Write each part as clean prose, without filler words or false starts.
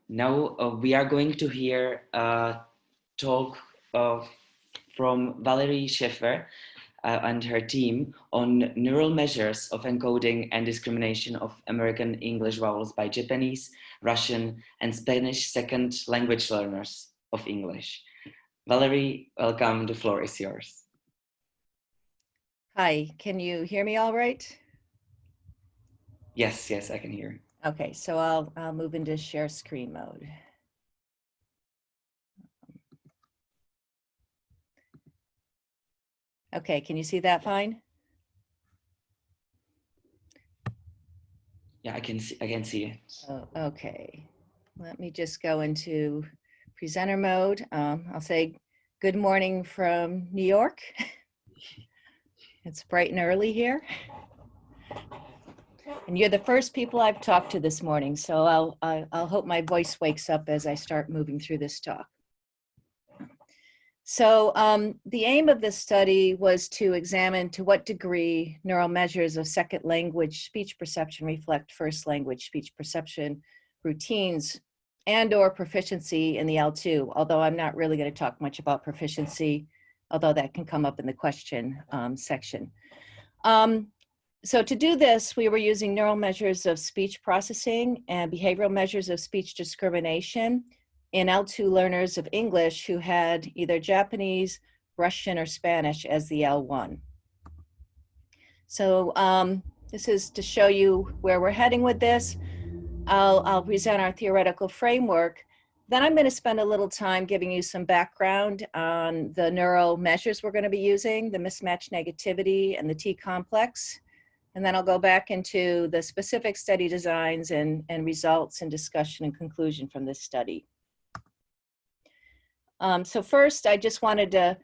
Now we are going to hear a talk from Valerie Shafer and her team on neural measures of encoding and discrimination of American English vowels by Japanese, Russian, and Spanish second language learners of English. Valerie, welcome. The floor is yours. Hi, can you hear me all right? Yes, I can hear. Okay, so I'll move into share screen mode. Okay, can you see that fine? Yeah, I can see it. Oh, okay, let me just go into presenter mode. I'll say good morning from New York. It's bright and early here. And you're the first people I've talked to this morning, so I'll hope my voice wakes up as I start moving through this talk. So the aim of this study was to examine to what degree neural measures of second language speech perception reflect first language speech perception routines and or proficiency in the L2, although I'm not really going to talk much about proficiency, although that can come up in the question section. So to do this, we were using neural measures of speech processing and behavioral measures of speech discrimination in L2 learners of English who had either Japanese, Russian, or Spanish as the L1. So this is to show you where we're heading with this. I'll present our theoretical framework. Then I'm going to spend a little time giving you some background on the neural measures we're going to be using, the mismatch negativity and the T-complex. And then I'll go back into the specific study designs and results and discussion and conclusion from this study. So first, I just wanted to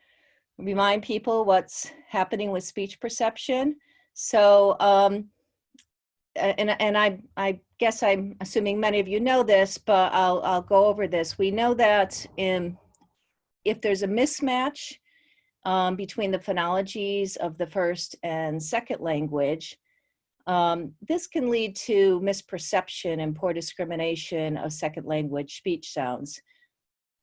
remind people what's happening with speech perception. So, I guess I'm assuming many of you know this, but I'll go over this. We know that if there's a mismatch between the phonologies of the first and second language, this can lead to misperception and poor discrimination of second language speech sounds.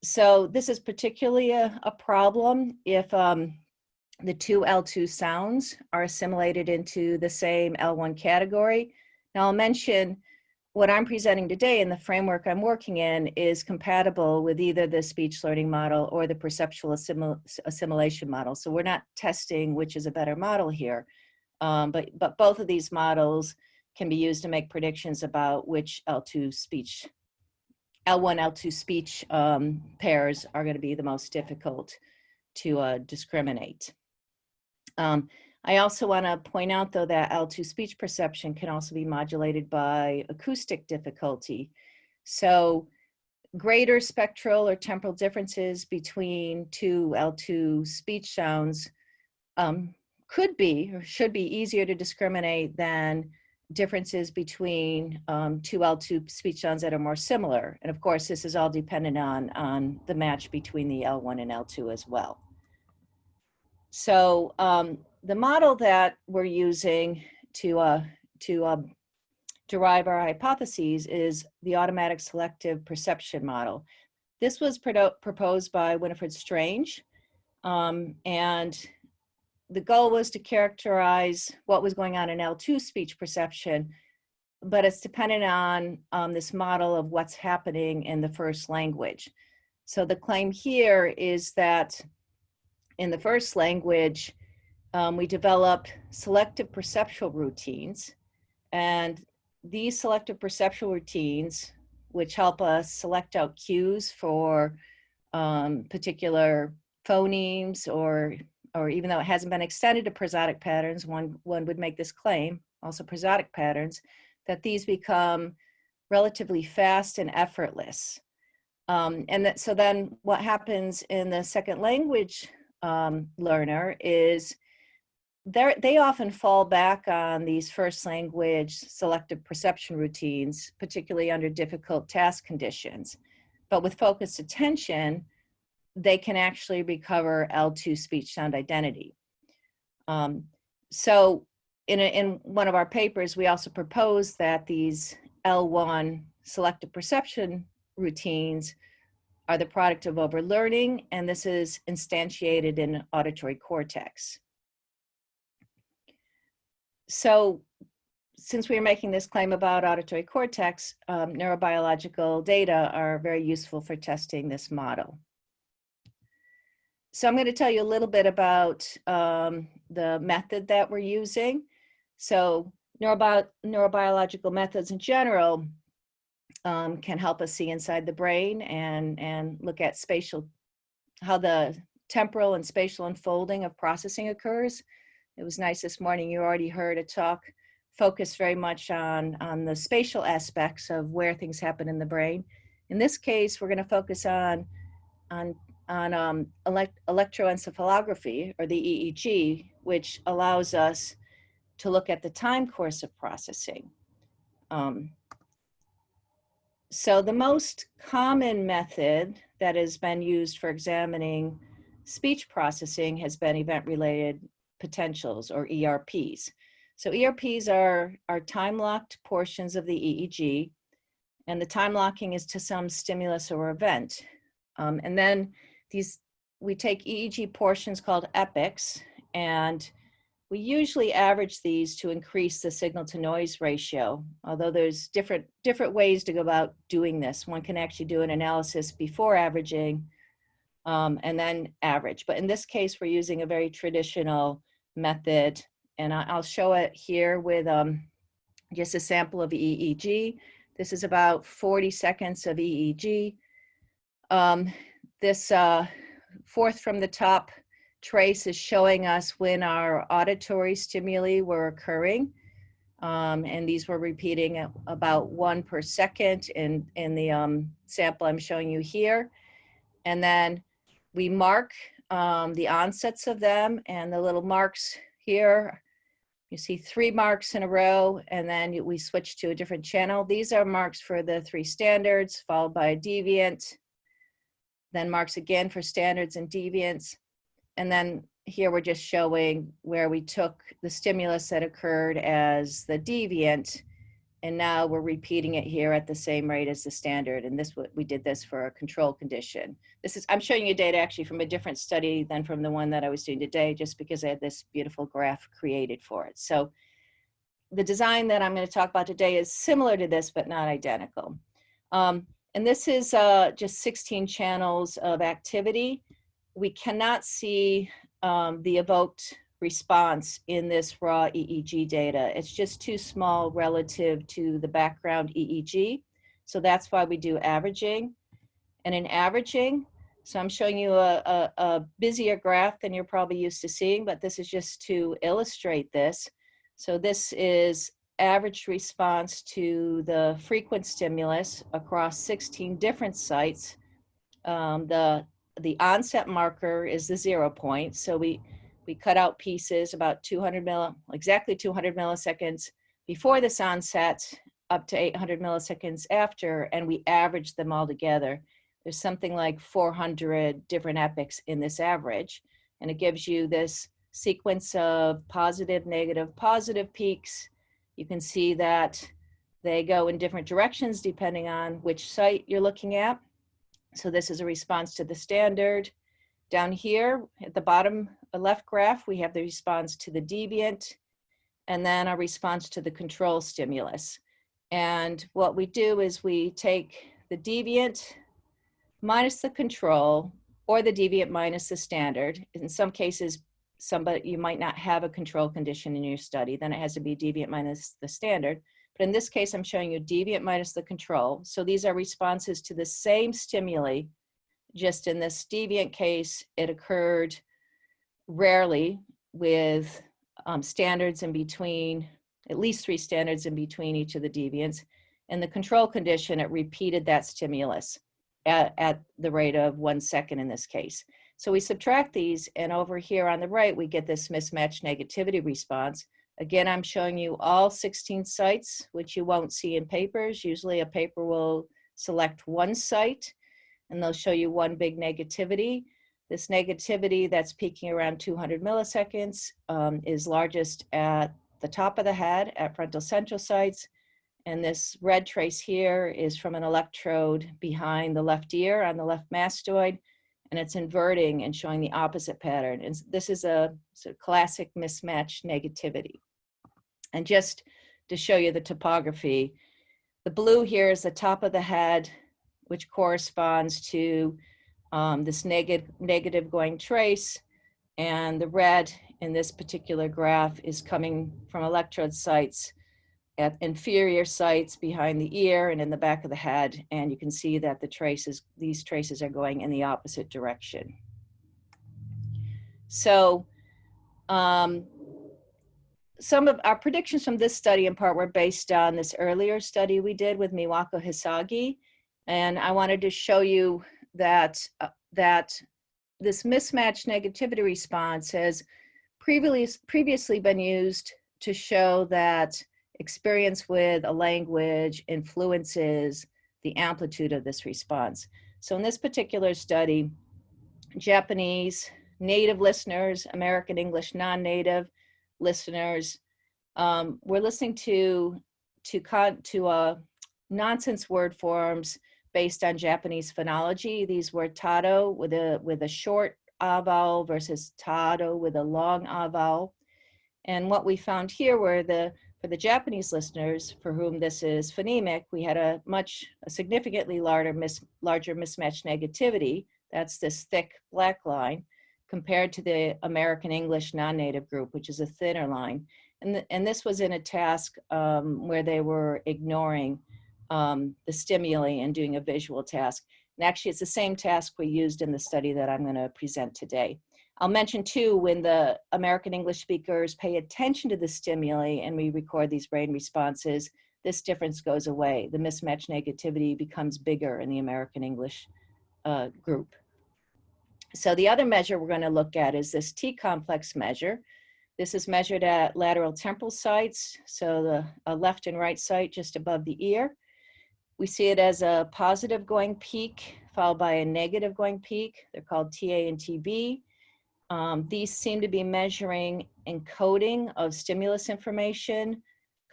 So this is particularly a problem if the two L2 sounds are assimilated into the same L1 category. Now I'll mention what I'm presenting today in the framework I'm working in is compatible with either the speech learning model or the perceptual assimilation model. So we're not testing which is a better model here, but both of these models can be used to make predictions about which L1, L2 speech pairs are going to be the most difficult to discriminate. I also want to point out, though, that L2 speech perception can also be modulated by acoustic difficulty. So greater spectral or temporal differences between two L2 speech sounds could be or should be easier to discriminate than differences between two L2 speech sounds that are more similar. And of course, this is all dependent on the match between the L1 and L2 as well. So the model that we're using to derive our hypotheses is the automatic selective perception model. This was proposed by Winifred Strange, and the goal was to characterize what was going on in L2 speech perception, but it's dependent on this model of what's happening in the first language. So the claim here is that in the first language, we developed selective perceptual routines, and these selective perceptual routines, which help us select out cues for particular phonemes, or even though it hasn't been extended to prosodic patterns, one would make this claim, also prosodic patterns, that these become relatively fast and effortless. So then what happens in the second language learner is they often fall back on these first language selective perception routines, particularly under difficult task conditions. But with focused attention, they can actually recover L2 speech sound identity. So in one of our papers, we also proposed that these L1 selective perception routines are the product of overlearning, and this is instantiated in auditory cortex. So since we're making this claim about auditory cortex, neurobiological data are very useful for testing this model. So I'm going to tell you a little bit about the method that we're using. So neurobiological methods in general can help us see inside the brain and look at how the temporal and spatial unfolding of processing occurs. It was nice this morning, you already heard a talk focused very much on the spatial aspects of where things happen in the brain. In this case, we're going to focus on electroencephalography, or the EEG, which allows us to look at the time course of processing. So the most common method that has been used for examining speech processing has been event-related potentials, or ERPs. So ERPs are time-locked portions of the EEG, and the time locking is to some stimulus or event. And then we take EEG portions called epochs, and we usually average these to increase the signal-to-noise ratio, although there's different ways to go about doing this. One can actually do an analysis before averaging and then average. But in this case, we're using a very traditional method, and I'll show it here with just a sample of EEG. This is about 40 seconds of EEG. This fourth from the top trace is showing us when our auditory stimuli were occurring. And these were repeating at about 1 per second in the sample I'm showing you here. And then we mark the onsets of them, and the little marks here, you see 3 marks in a row, and then we switch to a different channel. These are marks for the 3 standards, followed by a deviant, then marks again for standards and deviants. And then here we're just showing where we took the stimulus that occurred as the deviant, and now we're repeating it here at the same rate as the standard. And we did this for a control condition. I'm showing you data actually from a different study than from the one that I was doing today, just because I had this beautiful graph created for it. So the design that I'm going to talk about today is similar to this, but not identical. And this is just 16 channels of activity. We cannot see the evoked response in this raw EEG data. It's just too small relative to the background EEG. So that's why we do averaging. And in averaging, so I'm showing you a busier graph than you're probably used to seeing, but this is just to illustrate this. So this is average response to the frequent stimulus across 16 different sites. The onset marker is the 0 point. So we cut out pieces about exactly 200 milliseconds before this onset, up to 800 milliseconds after, and we average them all together. There's something like 400 different epochs in this average, and it gives you this sequence of positive, negative, positive peaks. You can see that they go in different directions depending on which site you're looking at. So this is a response to the standard. Down here at the bottom left graph, we have the response to the deviant, and then a response to the control stimulus. And what we do is we take the deviant minus the control, or the deviant minus the standard. In some cases, you might not have a control condition in your study, then it has to be deviant minus the standard. But in this case, I'm showing you deviant minus the control. So these are responses to the same stimuli. Just in this deviant case, it occurred rarely with standards in between, at least 3 standards in between each of the deviants. In the control condition, it repeated that stimulus at the rate of 1 second in this case. So we subtract these, and over here on the right, we get this mismatched negativity response. Again, I'm showing you all 16 sites, which you won't see in papers. Usually a paper will select 1 site, and they'll show you 1 big negativity. This negativity that's peaking around 200 milliseconds is largest at the top of the head at frontal central sites, And this red trace here is from an electrode behind the left ear on the left mastoid, and it's inverting and showing the opposite pattern. And this is a classic mismatch negativity. And just to show you the topography, the blue here is the top of the head, which corresponds to this negative going trace. And the red in this particular graph is coming from electrode sites at inferior sites behind the ear and in the back of the head. And you can see that these traces are going in the opposite direction. So some of our predictions from this study in part were based on this earlier study we did with Miwako Hisagi. And I wanted to show you that, this mismatch negativity response has previously been used to show that experience with a language influences the amplitude of this response. So in this particular study, Japanese native listeners, American English non-native listeners were listening to nonsense word forms based on Japanese phonology. These were tado with a short a vowel versus tado with a long a vowel. And what we found here were for the Japanese listeners for whom this is phonemic, we had a significantly larger mismatch negativity. That's this thick black line compared to the American English non-native group, which is a thinner line. And this was in a task where they were ignoring the stimuli and doing a visual task. And actually, it's the same task we used in the study that I'm going to present today. I'll mention too, when the American English speakers pay attention to the stimuli and we record these brain responses, this difference goes away. The mismatch negativity becomes bigger in the American English group. So the other measure we're going to look at is this T-complex measure. This is measured at lateral temporal sites, so the left and right site just above the ear. We see it as a positive going peak followed by a negative going peak. They're called TA and TB. These seem to be measuring encoding of stimulus information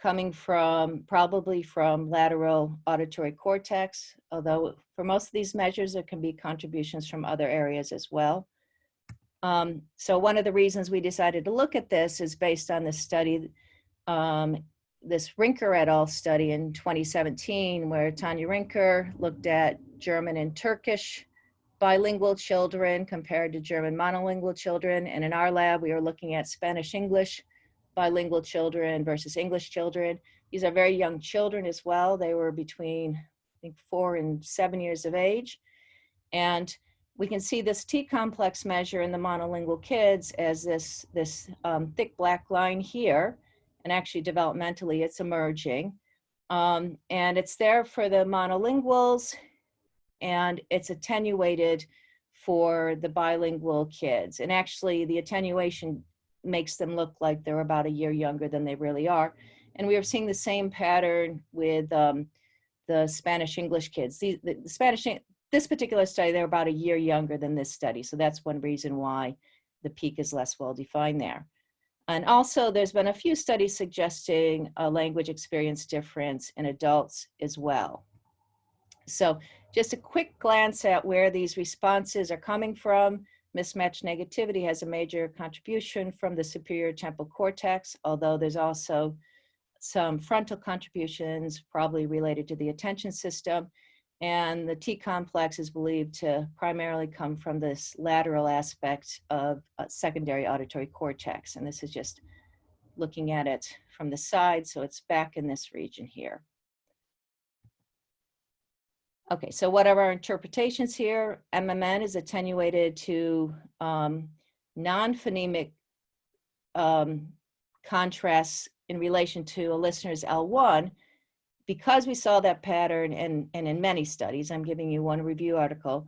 coming probably from lateral auditory cortex, although for most of these measures, there can be contributions from other areas as well. So one of the reasons we decided to look at this is based on this study, this Rinker et al. Study in 2017, where Tanja Rinker looked at German and Turkish bilingual children compared to German monolingual children. And in our lab, we were looking at Spanish-English bilingual children versus English children. These are very young children as well. They were between, I think, 4 and 7 years of age. And we can see this T-complex measure in the monolingual kids as this thick black line here. And actually developmentally, it's emerging. And it's there for the monolinguals, and it's attenuated for the bilingual kids. And actually the attenuation makes them look like they're about a year younger than they really are. And we are seeing the same pattern with the Spanish-English kids. This particular study, they're about a year younger than this study. So that's one reason why the peak is less well defined there. And also there's been a few studies suggesting a language experience difference in adults as well. So just a quick glance at where these responses are coming from. Mismatch negativity has a major contribution from the superior temporal cortex, although there's also some frontal contributions probably related to the attention system. And the T-complex is believed to primarily come from this lateral aspect of secondary auditory cortex. And this is just looking at it from the side, so it's back in this region here. Okay, so what are our interpretations here? MMN is attenuated to non-phonemic contrasts in relation to a listener's L1. Because we saw that pattern and in many studies, I'm giving you one review article,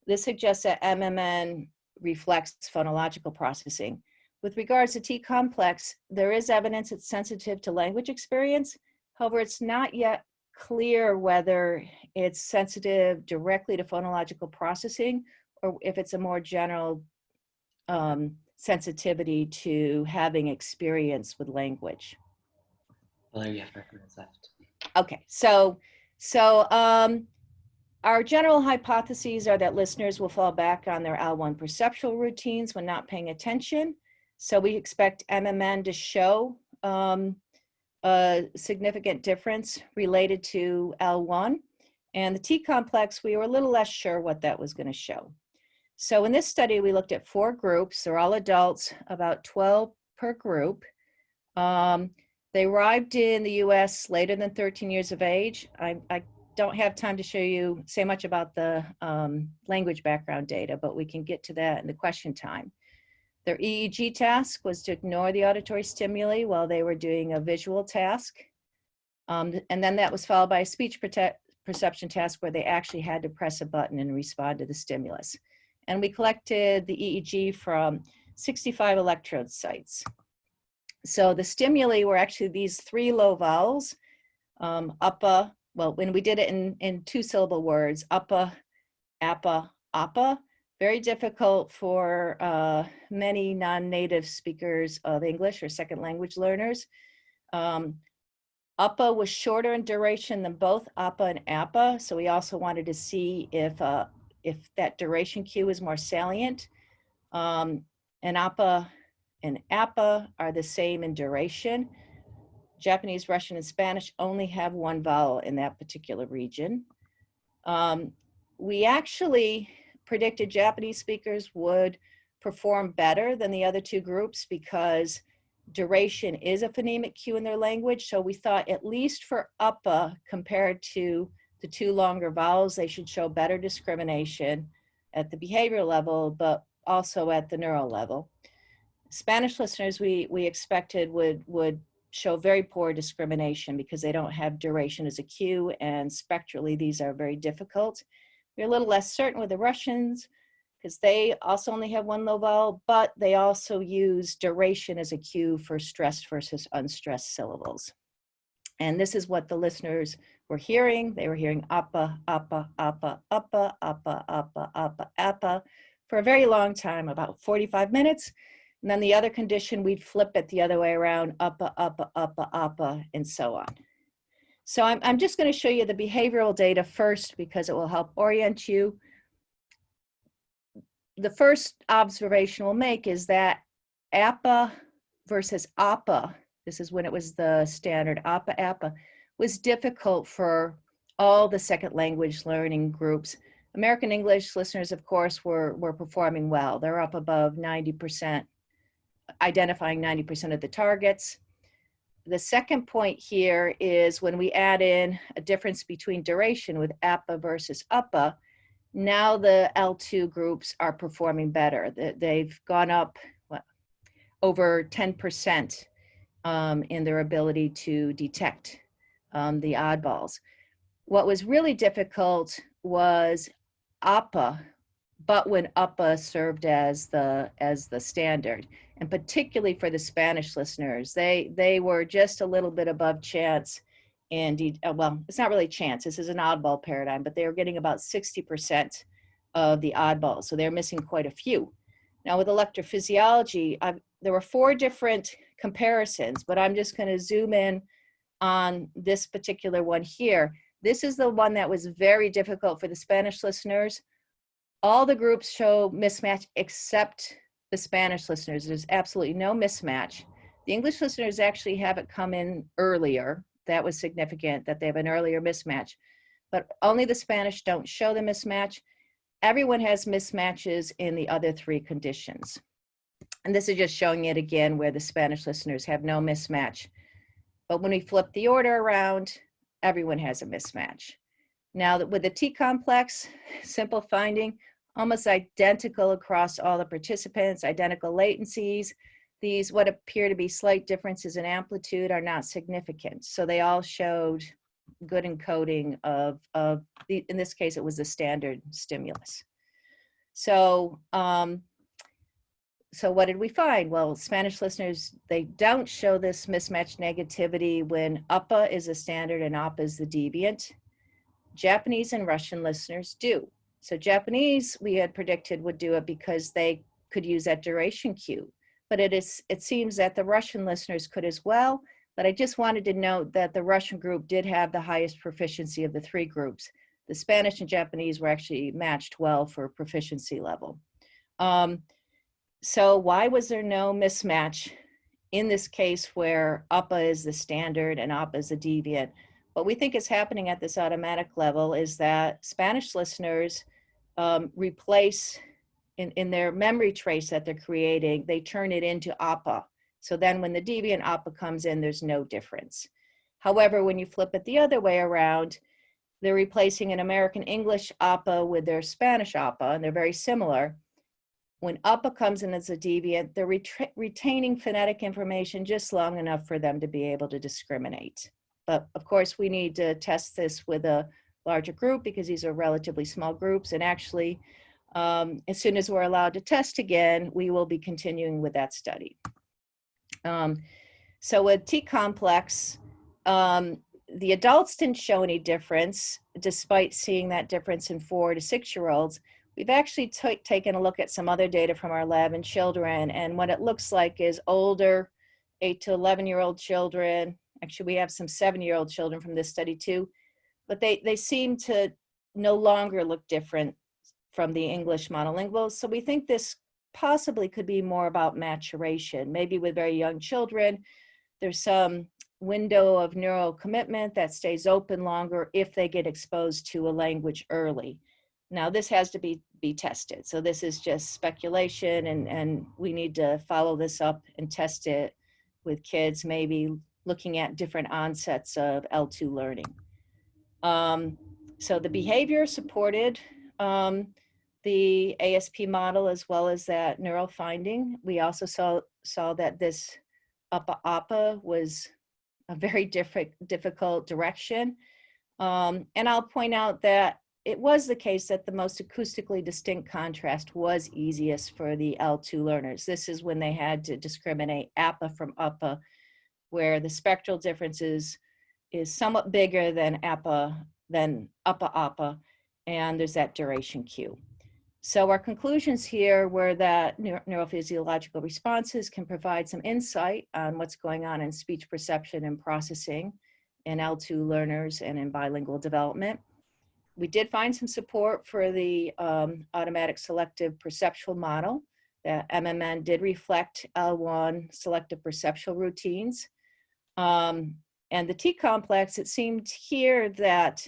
this suggests that MMN reflects phonological processing. With regards to T-complex, there is evidence it's sensitive to language experience. However, it's not yet clear whether it's sensitive directly to phonological processing or if it's a more general sensitivity to having experience with language. Valerie, you have 5 minutes left. Okay, so our general hypotheses are that listeners will fall back on their L1 perceptual routines when not paying attention. So we expect MMN to show a significant difference related to L1. And the T-complex, we were a little less sure what that was going to show. So in this study, we looked at 4 groups. They're all adults, about 12 per group. They arrived in the US later than 13 years of age. I don't have time to say much about the language background data, but we can get to that in the question time. Their EEG task was to ignore the auditory stimuli while they were doing a visual task. And then that was followed by a speech perception task where they actually had to press a button and respond to the stimulus. And we collected the EEG from 65 electrode sites. So the stimuli were actually these 3 low vowels, uppa, well, when we did it in 2-syllable words, uppa, appa, appa, very difficult for many non-native speakers of English or second language learners. Uppa was shorter in duration than both appa and appa, so we also wanted to see if that duration cue is more salient. And appa and appa are the same in duration. Japanese, Russian, and Spanish only have 1 vowel in that particular region. We actually predicted Japanese speakers would perform better than the other 2 groups because duration is a phonemic cue in their language. So we thought at least for appa compared to the 2 longer vowels, they should show better discrimination at the behavioral level, but also at the neural level. Spanish listeners, we expected would show very poor discrimination because they don't have duration as a cue, and spectrally these are very difficult. We're a little less certain with the Russians because they also only have 1 low vowel, but they also use duration as a cue for stressed versus unstressed syllables. And this is what the listeners were hearing. They were hearing appa, appa, appa, appa, appa, appa, appa, appa for a very long time, about 45 minutes. And then the other condition, we'd flip it the other way around, appa, appa, appa, appa, and so on. So I'm just going to show you the behavioral data first because it will help orient you. The first observation we'll make is that appa versus appa, this is when it was the standard appa, appa, was difficult for all the second language learning groups. American English listeners, of course, were performing well. They're up above 90%, identifying 90% of the targets. The second point here is when we add in a difference between duration with appa versus uppa, now the L2 groups are performing better. They've gone up over 10% in their ability to detect the oddballs. What was really difficult was appa, but when appa served as the standard, and particularly for the Spanish listeners, they were just a little bit above chance. And well, it's not really chance, this is an oddball paradigm, but they were getting about 60% of the oddballs. So they're missing quite a few. Now with electrophysiology, there were 4 different comparisons, but I'm just going to zoom in on this particular one here. This is the one that was very difficult for the Spanish listeners. All the groups show mismatch except the Spanish listeners. There's absolutely no mismatch. The English listeners actually have it come in earlier. That was significant that they have an earlier mismatch, but only the Spanish don't show the mismatch. Everyone has mismatches in the other 3 conditions. And this is just showing it again where the Spanish listeners have no mismatch. But when we flip the order around, everyone has a mismatch. Now with the T-complex, simple finding, almost identical across all the participants, identical latencies. These, what appear to be slight differences in amplitude, are not significant. So they all showed good encoding of in this case, it was the standard stimulus. So, so what did we find? Well, Spanish listeners, they don't show this mismatch negativity when uppa is the standard and appa is the deviant. Japanese and Russian listeners do. So Japanese, we had predicted, would do it because they could use that duration cue. But it seems that the Russian listeners could as well, but I just wanted to note that the Russian group did have the highest proficiency of the three groups. The Spanish and Japanese were actually matched well for proficiency level. So why was there no mismatch in this case where UPPA is the standard and APA is the deviant? What we think is happening at this automatic level is that Spanish listeners replace in their memory trace that they're creating, they turn it into APA. So then when the deviant APA comes in, there's no difference. However, when you flip it the other way around, they're replacing an American English APA with their Spanish APA, and they're very similar. When APA comes in as a deviant, they're retaining phonetic information just long enough for them to be able to discriminate. But of course, we need to test this with a larger group because these are relatively small groups. And actually, as soon as we're allowed to test again, we will be continuing with that study. So with T-complex, the adults didn't show any difference despite seeing that difference in 4 to 6-year-olds. We've actually taken a look at some other data from our lab in children, and what it looks like is older 8 to 11-year-old children. Actually, we have some 7-year-old children from this study too, but they seem to no longer look different from the English monolinguals. So we think this possibly could be more about maturation. Maybe with very young children, there's some window of neural commitment that stays open longer if they get exposed to a language early. Now, this has to be tested. So this is just speculation, and we need to follow this up and test it with kids, maybe looking at different onsets of L2 learning. So the behavior supported the ASP model as well as that neural finding. We also saw that this APA was a very difficult direction. And I'll point out that it was the case that the most acoustically distinct contrast was easiest for the L2 learners. This is when they had to discriminate APA from UPPA, where the spectral differences is somewhat bigger than UPPA, and there's that duration cue. So our conclusions here were that neurophysiological responses can provide some insight on what's going on in speech perception and processing in L2 learners and in bilingual development. We did find some support for the automatic selective perceptual model. That MMN did reflect L1 selective perceptual routines. And the T-complex, it seemed here that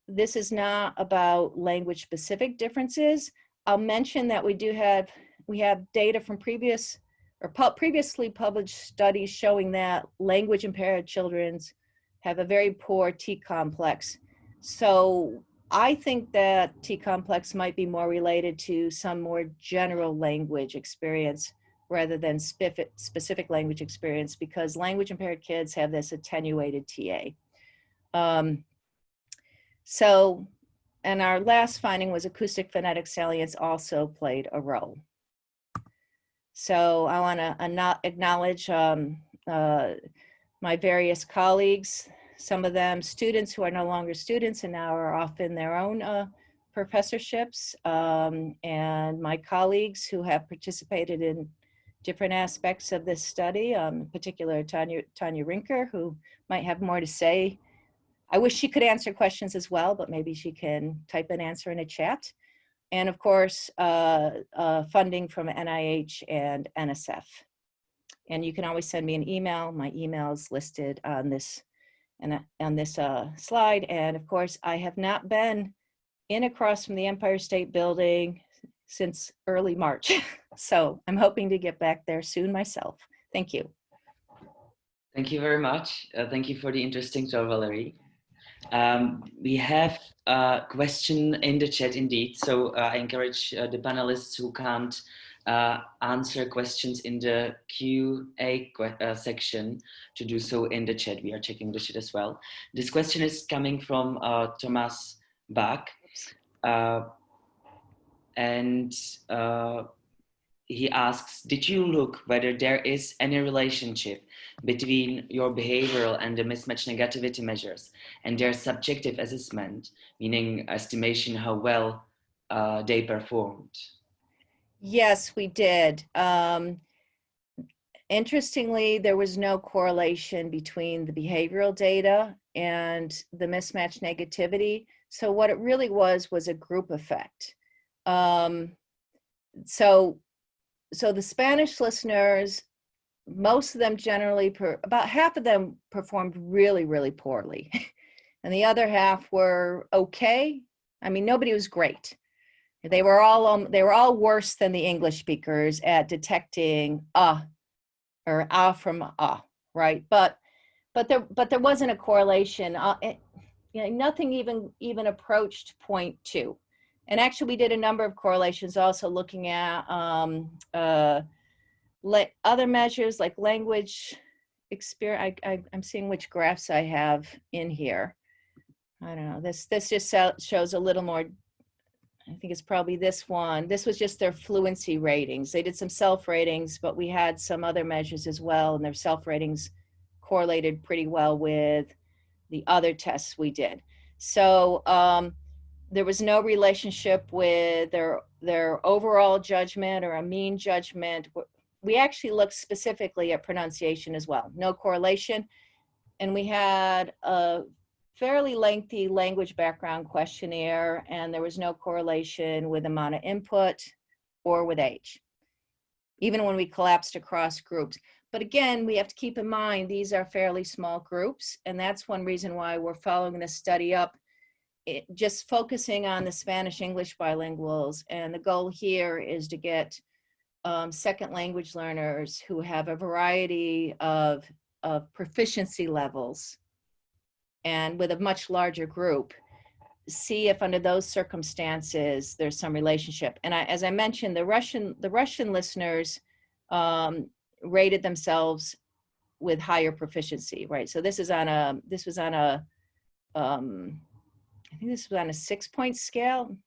this is not about language specific differences. I'll mention that we have data from previously published studies showing that language impaired children have a very poor T-complex. So I think that T-complex might be more related to some more general language experience rather than specific language experience, because language impaired kids have this attenuated TA. And our last finding was acoustic phonetic salience also played a role. So I want to acknowledge my various colleagues, some of them students who are no longer students and now are off in their own professorships, and my colleagues who have participated in different aspects of this study, in particular Tanja Rinker, who might have more to say. I wish she could answer questions as well, but maybe she can type an answer in a chat. And of course, funding from NIH and NSF. And you can always send me an email. My email is listed on this slide. And of course, I have not been in across from the Empire State Building since early March. So I'm hoping to get back there soon myself. Thank you. Thank you very much. Thank you for the interesting talk, Valerie. We have a question in the chat indeed. So I encourage the panelists who can't answer questions in the QA section to do so in the chat. We are checking the chat as well. This question is coming from Thomas Bach. And he asks, did you look whether there is any relationship between your behavioral and the mismatch negativity measures and their subjective assessment, meaning estimation how well they performed? Yes, we did. Interestingly, there was no correlation between the behavioral data and the mismatch negativity. So what it really was a group effect. So the Spanish listeners, most of them generally, about half of them performed really, really poorly. And the other half were okay. I mean, nobody was great. They were all worse than the English speakers at detecting or from right? But there wasn't a correlation. Nothing even approached 0.2. And actually, we did a number of correlations, also looking at other measures like language experience. I'm seeing which graphs I have in here. I don't know. This just shows a little more. I think it's probably this one. This was just their fluency ratings. They did some self ratings, but we had some other measures as well, and their self ratings correlated pretty well with the other tests we did. So there was no relationship with their overall judgment or a mean judgment. We actually looked specifically at pronunciation as well. No correlation. And we had a fairly lengthy language background questionnaire, and there was no correlation with amount of input or with age, even when we collapsed across groups. But again, we have to keep in mind, these are fairly small groups, and that's one reason why we're following this study up, just focusing on the Spanish-English bilinguals. And the goal here is to get second language learners who have a variety of proficiency levels, and with a much larger group, see if under those circumstances there's some relationship. And as I mentioned, the Russian listeners rated themselves with higher proficiency, right? So this was on a I think this was on a 6-point scale.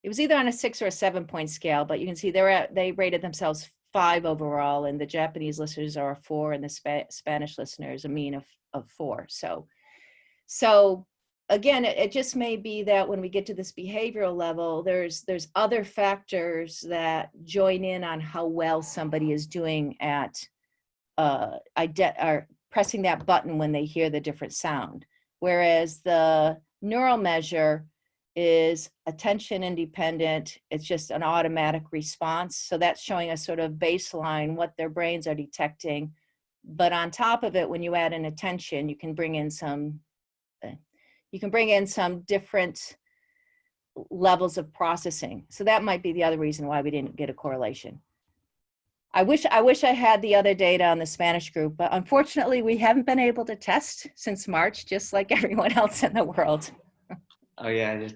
It was either on a 6 or a 7-point scale, but you can see they rated themselves 5 overall, and the Japanese listeners are a 4, and the Spanish listeners a mean of 4. So again, it just may be that when we get to this behavioral level, there's other factors that join in on how well somebody is doing at pressing that button when they hear the different sound. Whereas the neural measure is attention independent. It's just an automatic response. So that's showing us sort of baseline what their brains are detecting. But on top of it, when you add in attention, you can bring in some different levels of processing. So that might be the other reason why we didn't get a correlation. I wish I had the other data on the Spanish group, but unfortunately we haven't been able to test since March, just like everyone else in the world. Oh yeah,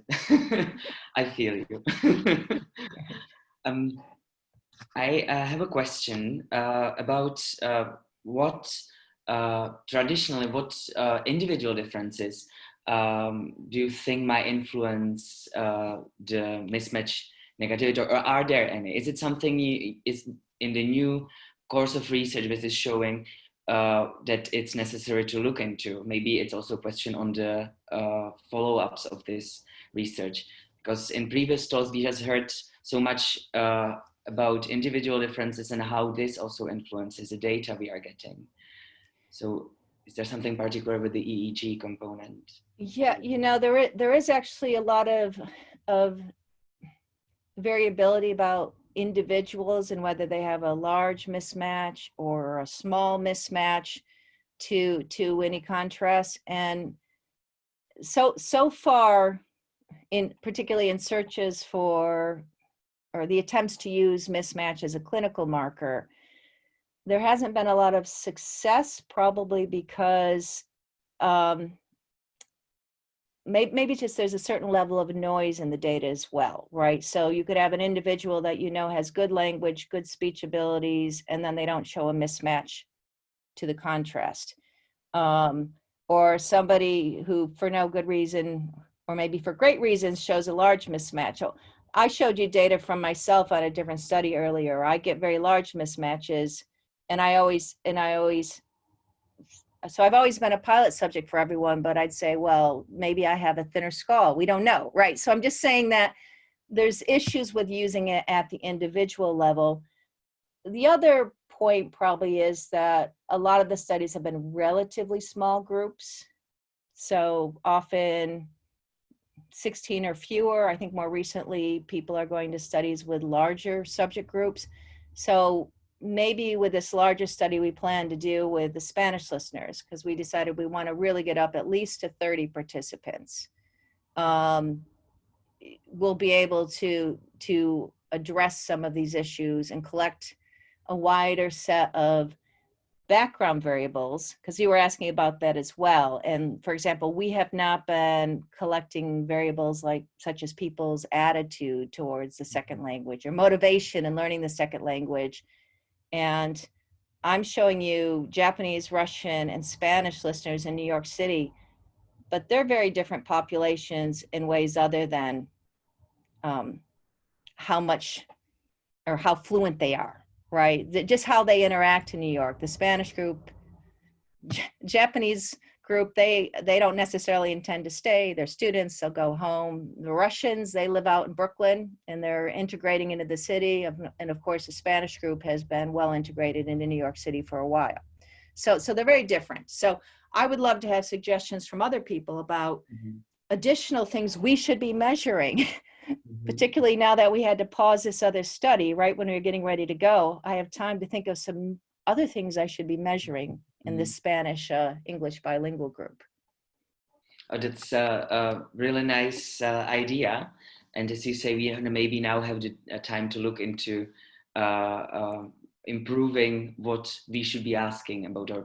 I feel you. I have a question about what individual differences do you think might influence the mismatch negativity, or are there any? Is it something is in the new course of research this is showing that it's necessary to look into? Maybe it's also a question on the follow-ups of this research, because in previous talks we just heard so much about individual differences and how this also influences the data we are getting. So is there something particular with the EEG component? Yeah, there is actually a lot of variability about individuals and whether they have a large mismatch or a small mismatch to any contrast. And so far, particularly in searches for, or the attempts to use mismatch as a clinical marker, there hasn't been a lot of success, probably because maybe just there's a certain level of noise in the data as well, right? So you could have an individual that has good language, good speech abilities, and then they don't show a mismatch to the contrast. Or somebody who, for no good reason, or maybe for great reasons, shows a large mismatch. So I showed you data from myself on a different study earlier. I get very large mismatches, and so I've always been a pilot subject for everyone, but I'd say, well, maybe I have a thinner skull. We don't know, right? So I'm just saying that there's issues with using it at the individual level. The other point probably is that a lot of the studies have been relatively small groups. So often 16 or fewer. I think more recently, people are going to studies with larger subject groups. So maybe with this larger study we plan to do with the Spanish listeners, because we decided we want to really get up at least to 30 participants. We'll be able to address some of these issues and collect a wider set of background variables, because you were asking about that as well. And for example, we have not been collecting variables such as people's attitude towards the second language or motivation in learning the second language. And I'm showing you Japanese, Russian, and Spanish listeners in New York City, but they're very different populations in ways other than how much or how fluent they are, right? Just how they interact in New York. The Spanish group, Japanese group, they don't necessarily intend to stay. They're students, they'll go home. The Russians, they live out in Brooklyn and they're integrating into the city. And of course, the Spanish group has been well integrated into New York City for a while. So they're very different. So I would love to have suggestions from other people about additional things we should be measuring, particularly now that we had to pause this other study right when we were getting ready to go. I have time to think of some other things I should be measuring in this Spanish English bilingual group. Oh, that's a really nice idea. And as you say, we maybe now have the time to look into improving what we should be asking about our